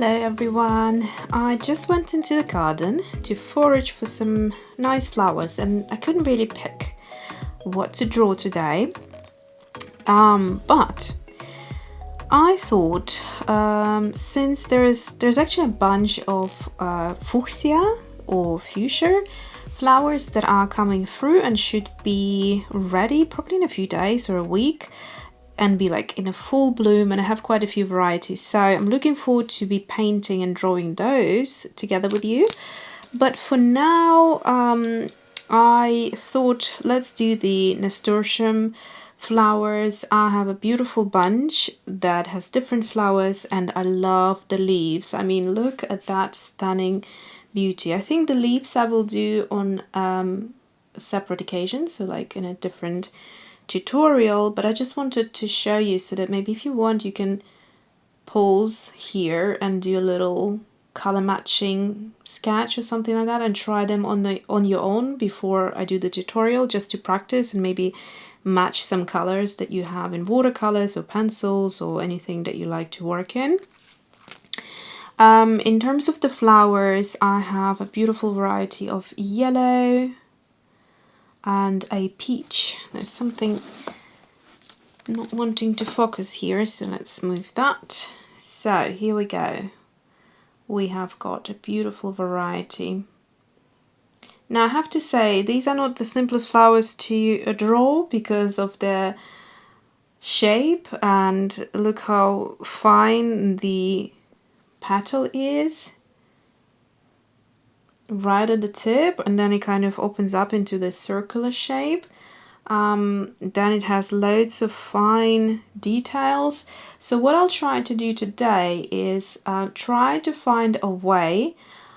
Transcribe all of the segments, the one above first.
Hello everyone! I just went into the garden to forage for some nice flowers and I couldn't really pick what to draw today. But I thought since there's actually a bunch of fuchsia or fuchsia flowers that are coming through and should be ready probably in a few days or a week and be like in a full bloom, and I have quite a few varieties, so I'm looking forward to be painting and drawing those together with you. But for now I thought let's do the Nasturtium flowers. I have a beautiful bunch that has different flowers and I love the leaves. I mean, look at that stunning beauty. I think the leaves I will do on separate occasions, so like in a different tutorial, but I just wanted to show you so that maybe if you want you can pause here and do a little color matching sketch or something like that and try them on your own before I do the tutorial, just to practice and maybe match some colors that you have in watercolors or pencils or anything that you like to work in. In terms of the flowers, I have a beautiful variety of yellow and a peach. There's something not wanting to focus here, so let's move that. So here we go. We have got a beautiful variety. Now I have to say these are not the simplest flowers to draw because of their shape, and look how fine the petal is right at the tip, and then it kind of opens up into this circular shape. Then it has loads of fine details. So what I'll try to do today is try to find a way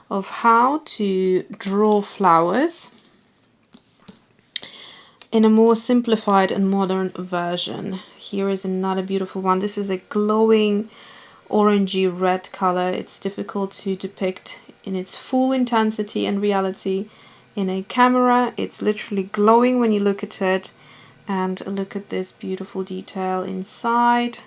of how to draw flowers in a more simplified and modern version. Here is another beautiful one. This is a glowing orangey red color. It's difficult to depict in its full intensity and reality in a camera. It's literally glowing when you look at it, and look at this beautiful detail inside.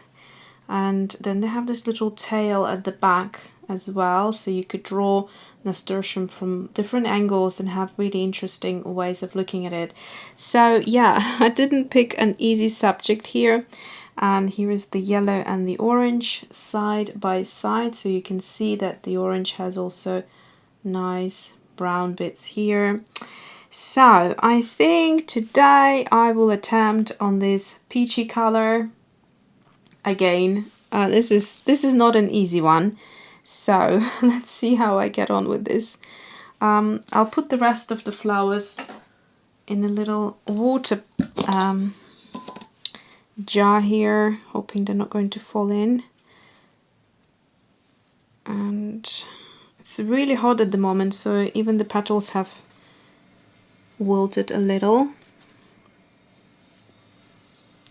And then they have this little tail at the back as well, so you could draw nasturtium from different angles and have really interesting ways of looking at it. So yeah, I didn't pick an easy subject here. And here is the yellow and the orange side by side, so you can see that the orange has also nice brown bits here. So I think today I will attempt on this peachy color again. This is not an easy one, so let's see how I get on with this. I'll put the rest of the flowers in a little water jar here, hoping they're not going to fall in. And it's really hot at the moment, so even the petals have wilted a little.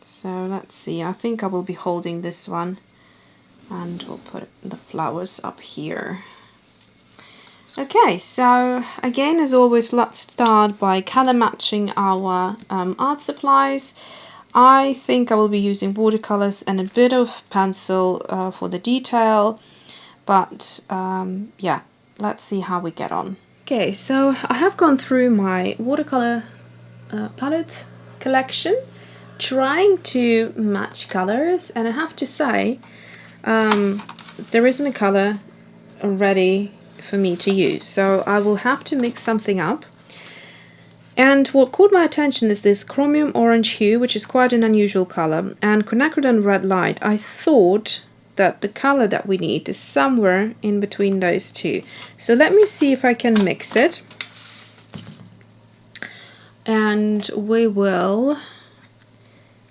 So let's see, I think I will be holding this one and we'll put the flowers up here. Okay, so again, as always, let's start by color matching our art supplies. I think I will be using watercolors and a bit of pencil for the detail, but yeah, let's see how we get on. Okay, so I have gone through my watercolor palette collection, trying to match colors, and I have to say there isn't a color ready for me to use, so I will have to mix something up. And what caught my attention is this Chromium orange hue, which is quite an unusual color, and quinacridone red light. I thought that the color that we need is somewhere in between those two. So let me see if I can mix it. And we will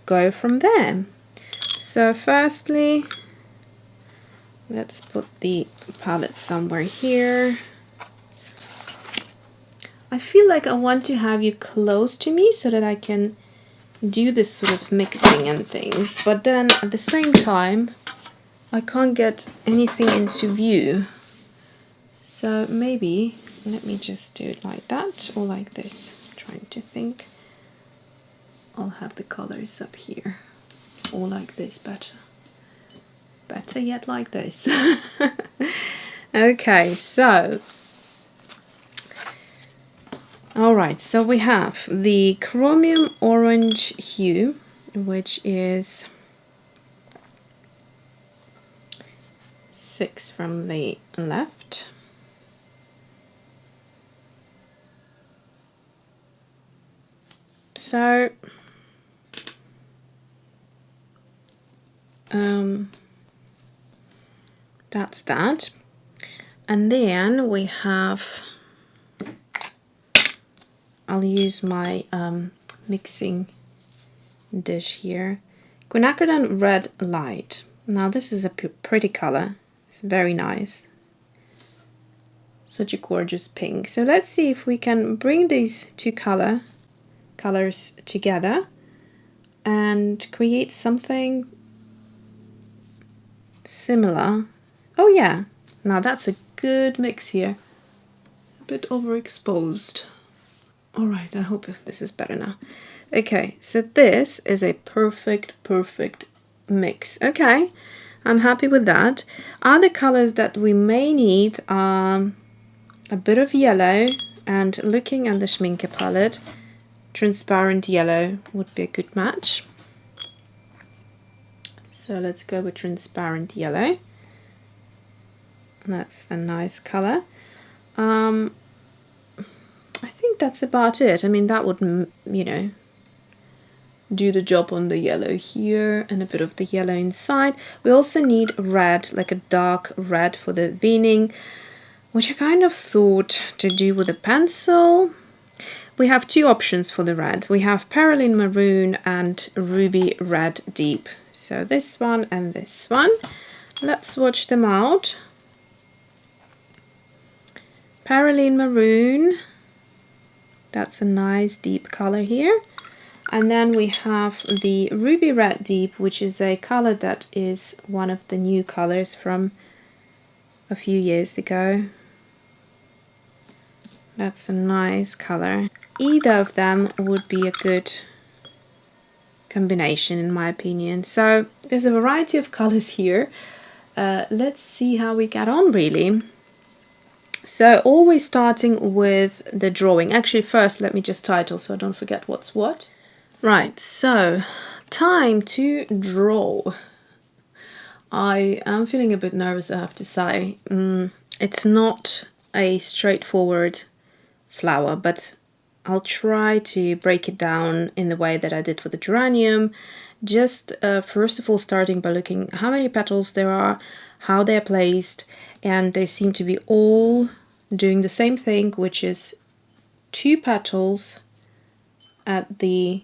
go from there. So firstly, let's put the palette somewhere here. I feel like I want to have you close to me so that I can do this sort of mixing and things, but then at the same time I can't get anything into view. So maybe let me just do it like that or like this. I'm trying to think. I'll have the colors up here, or like this better. better yet like this. Okay, so alright, so we have the Chromium orange hue, which is 6 from the left. So that's that. And then we have, I'll use my mixing dish here, Quinacridone Red Light. Now this is a pretty color. It's very nice. Such a gorgeous pink. So let's see if we can bring these two colors together and create something similar. Oh yeah, now that's a good mix here. A bit overexposed. All right, I hope this is better now. Okay, so this is a perfect mix. Okay, I'm happy with that. Other colors that we may need are a bit of yellow, and looking at the Schmincke palette, transparent yellow would be a good match. So let's go with transparent yellow. That's a nice color. I think that's about it. I mean, that would, you know, do the job on the yellow here and a bit of the yellow inside. We also need red, like a dark red for the veining, which I kind of thought to do with a pencil. We have two options for the red. We have Perylene Maroon and Ruby Red Deep. So this one and this one. Let's swatch them out. Perylene Maroon. That's a nice deep color here. And then we have the Ruby Red Deep, which is a color that is one of the new colors from a few years ago. That's a nice color. Either of them would be a good combination in my opinion. So there's a variety of colors here. Let's see how we get on really. So always starting with the drawing. Actually first let me just title so I don't forget what's what. Right, so time to draw. I am feeling a bit nervous, I have to say. It's not a straightforward flower, but I'll try to break it down in the way that I did for the geranium. Just first of all starting by looking how many petals there are, how they're placed, and they seem to be all doing the same thing, which is 2 petals at the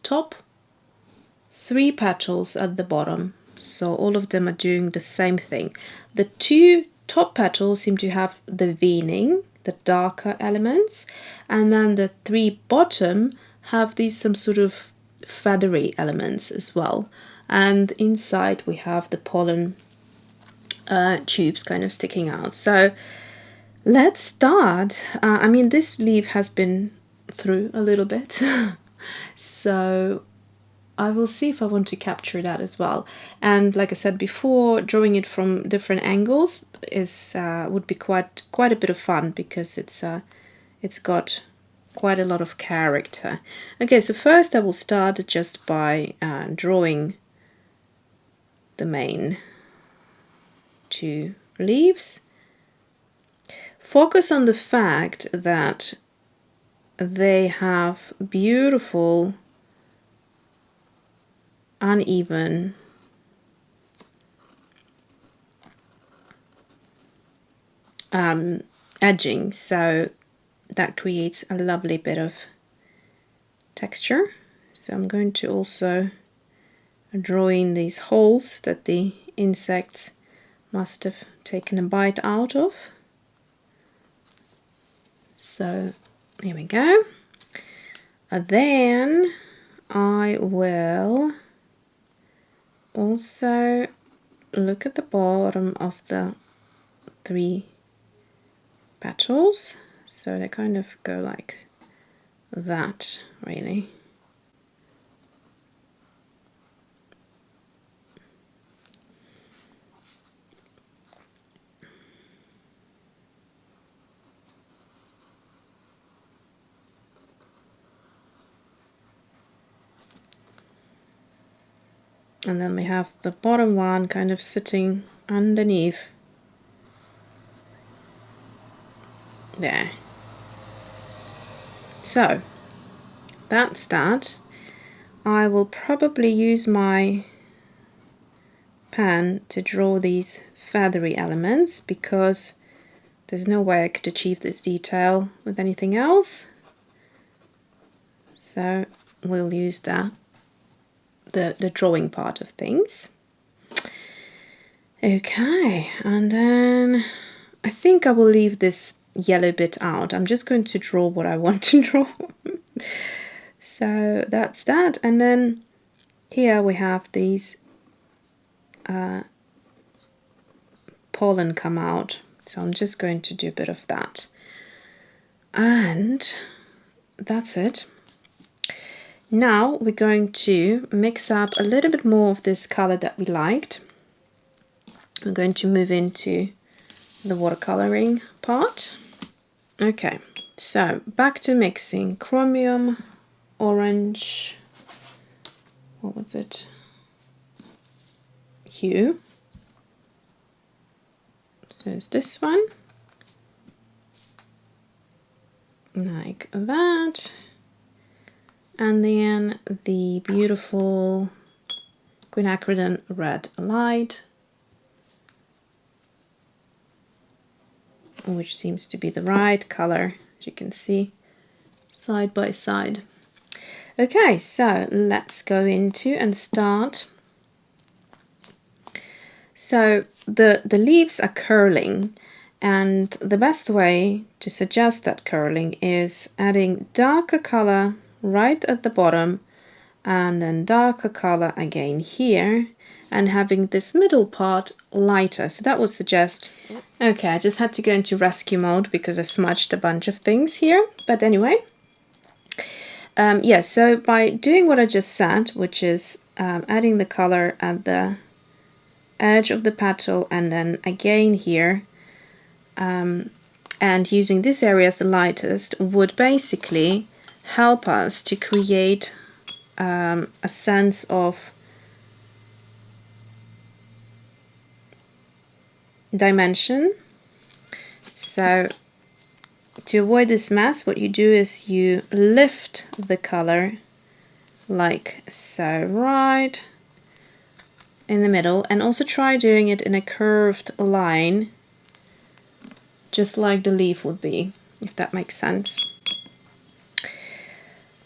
top, 3 petals at the bottom. So all of them are doing the same thing. The 2 top petals seem to have the veining, the darker elements, and then the 3 bottom have these some sort of feathery elements as well. And inside we have the pollen tubes kind of sticking out. So let's start. I mean, this leaf has been through a little bit. So I will see if I want to capture that as well. And like I said before, drawing it from different angles is would be quite a bit of fun, because it's got quite a lot of character. Okay, so first I will start just by drawing the main 2 leaves. Focus on the fact that they have beautiful uneven edging, so that creates a lovely bit of texture. So I'm going to also draw in these holes that the insects must have taken a bite out of. So here we go. And then I will also look at the bottom of the 3 petals, so they kind of go like that really. And then we have the bottom one kind of sitting underneath. There. So, that's that. I will probably use my pen to draw these feathery elements because there's no way I could achieve this detail with anything else. So we'll use that, the drawing part of things. Okay, and then I think I will leave this yellow bit out. I'm just going to draw what I want to draw. So that's that. And then here we have these pollen come out. So I'm just going to do a bit of that. And that's it. Now we're going to mix up a little bit more of this color that we liked. I'm going to move into the watercoloring part. Okay, so back to mixing. Chromium, orange, what was it? Hue. So it's this one. Like that. And then the beautiful quinacridone red light, which seems to be the right color, as you can see, side by side. Okay, so let's go into and start. So the leaves are curling, and the best way to suggest that curling is adding darker color right at the bottom and then darker color again here, and having this middle part lighter. So that would suggest, okay, I just had to go into rescue mode because I smudged a bunch of things here, but anyway, yeah, so by doing what I just said, which is adding the color at the edge of the petal and then again here, and using this area as the lightest would basically help us to create a sense of dimension. So to avoid this mess, what you do is you lift the color like so, right in the middle, and also try doing it in a curved line, just like the leaf would be, if that makes sense.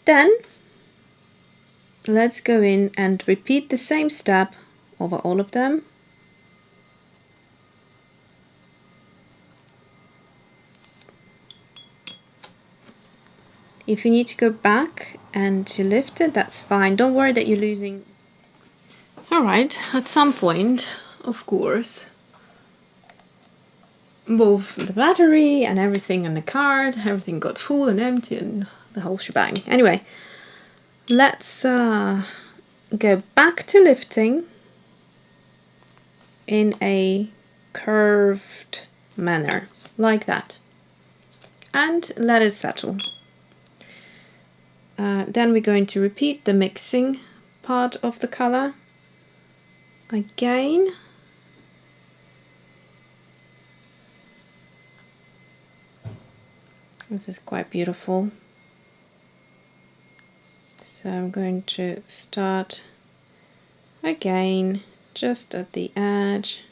Then let's go in and repeat the same step over all of them. If you need to go back and to lift it, that's fine. Don't worry that you're losing. Alright, at some point, of course, both the battery and everything on the card, everything got full and empty and the whole shebang. Anyway, let's go back to lifting in a curved manner, like that. And let it settle. Then we're going to repeat the mixing part of the color again. This is quite beautiful. So I'm going to start again just at the edge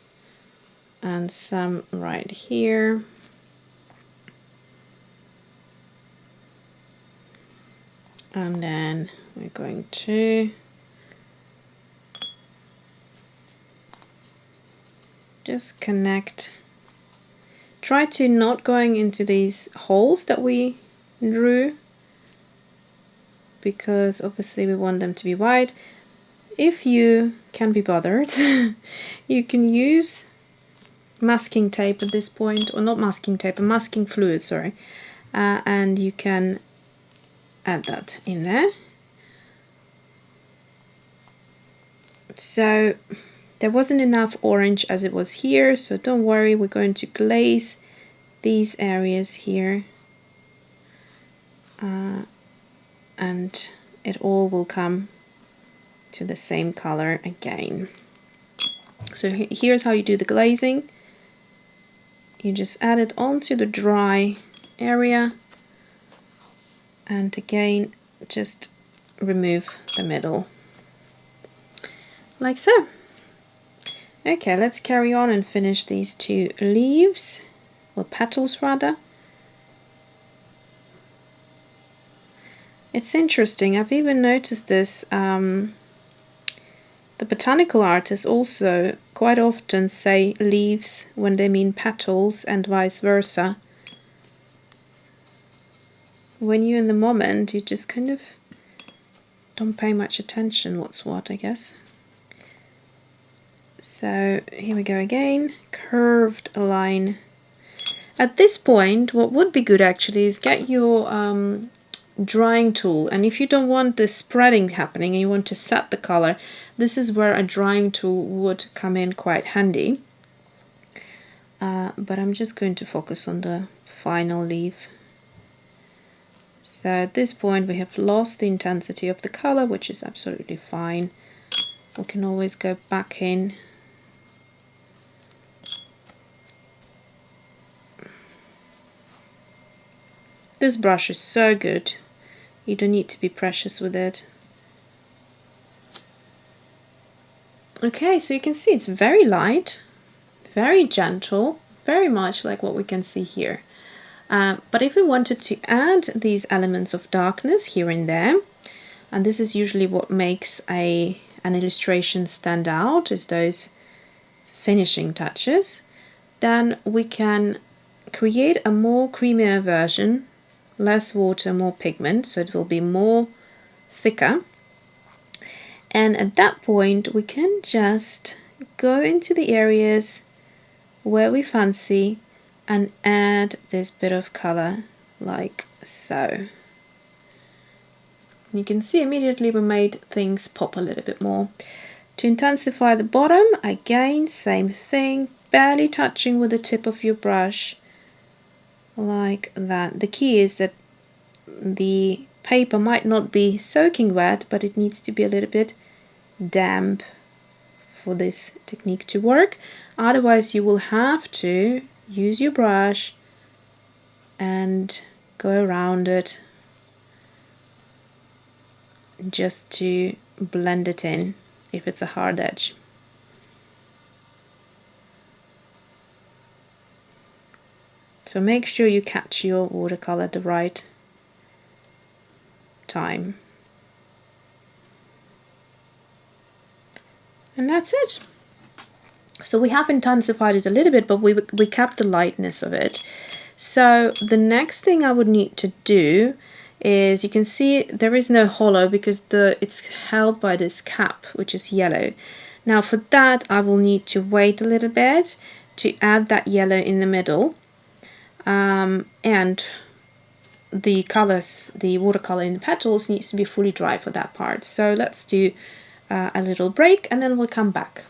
and some right here. And then we're going to just connect. Try to not going into these holes that we drew, because obviously we want them to be wide. If you can be bothered, you can use masking tape at this point, or not masking tape, masking fluid, sorry, and you can add that in there. So there wasn't enough orange as it was here, so don't worry, we're going to glaze these areas here, and it all will come to the same color again. So here's how you do the glazing. You just add it onto the dry area, and again just remove the middle like so. Okay, let's carry on and finish these two leaves, or petals rather. It's interesting, I've even noticed this, the botanical artists also quite often say leaves when they mean petals and vice versa. When you're in the moment, you just kind of don't pay much attention what's what, I guess. So here we go again, curved line. At this point, what would be good actually is get your drying tool, and if you don't want the spreading happening and you want to set the color, this is where a drying tool would come in quite handy. But I'm just going to focus on the final leaf. So at this point we have lost the intensity of the color, which is absolutely fine. We can always go back in. This brush is so good. You don't need to be precious with it. Okay, so you can see it's very light, very gentle, very much like what we can see here. But if we wanted to add these elements of darkness here and there, and this is usually what makes an illustration stand out, is those finishing touches, then we can create a more creamier version, less water, more pigment, so it will be more thicker. And at that point we can just go into the areas where we fancy and add this bit of color like so. You can see immediately we made things pop a little bit more. To intensify the bottom, again same thing, barely touching with the tip of your brush like that. The key is that the paper might not be soaking wet, but it needs to be a little bit damp for this technique to work. Otherwise you will have to use your brush and go around it just to blend it in if it's a hard edge. So make sure you catch your watercolor at the right time. And that's it. So we have intensified it a little bit, but we kept the lightness of it. So the next thing I would need to do is, you can see there is no hollow because it's held by this cap, which is yellow. Now for that I will need to wait a little bit to add that yellow in the middle. And the colors, the watercolor in the petals needs to be fully dry for that part. So let's do a little break and then we'll come back.